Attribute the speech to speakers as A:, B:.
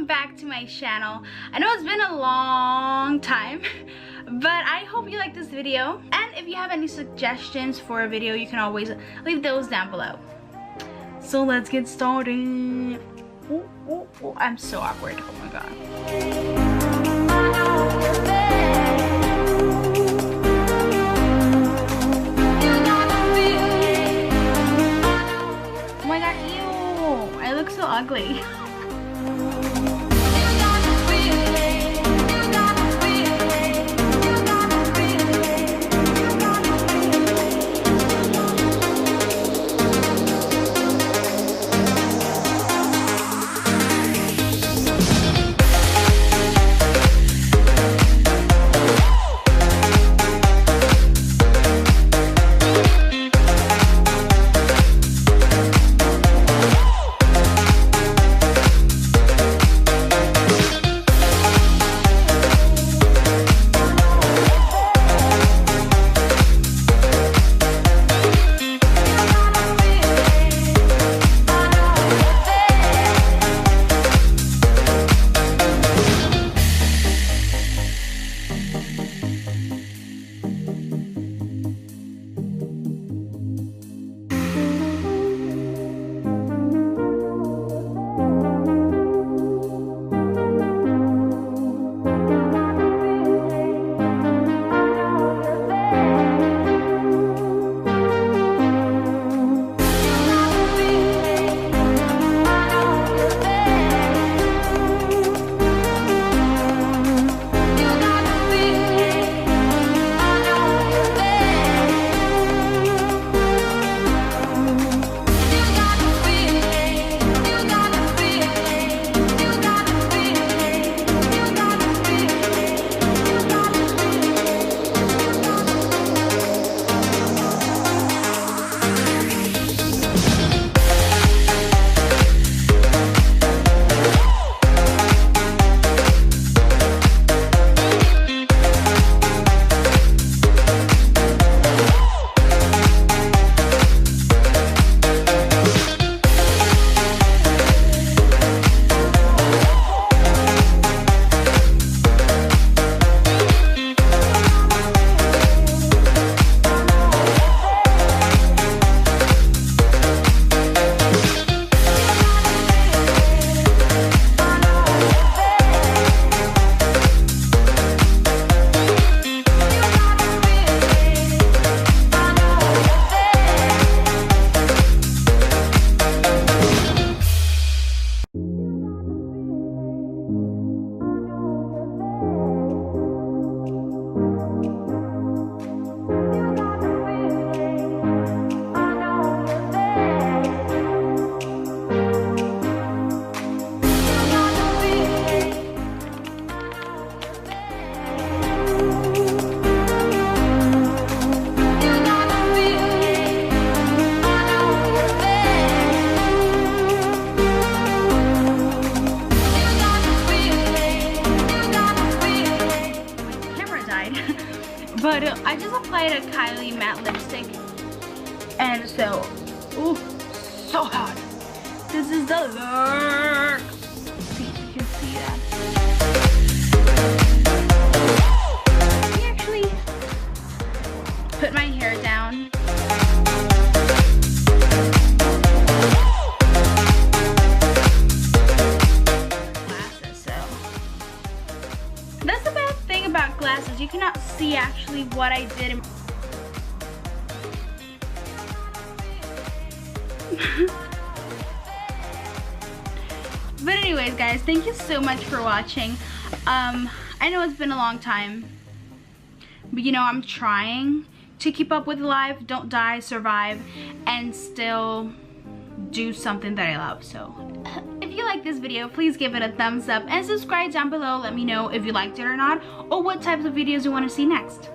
A: welcome back to my channel. I know it's been a long time, but I hope you like this video. And if you have any suggestions for a video, you can always leave those down below. So let's get started. Ooh, ooh, ooh. I'm so awkward. Oh my god. Oh my god, ew. I look so ugly. But I just applied a Kylie matte lipstick, and so, ooh, so hot. This is the look. See if you can see that. Let me actually put my hair down. Glasses, so that's the bad thing about glasses. You cannot see actually what I did. But anyways, guys, thank you so much for watching. I know it's been a long time, but you know, I'm trying to keep up with life, don't die, survive, and still do something that I love. So if you like this video, please give it a thumbs up and subscribe down below. Let me know if you liked it or not, or what types of videos you want to see next.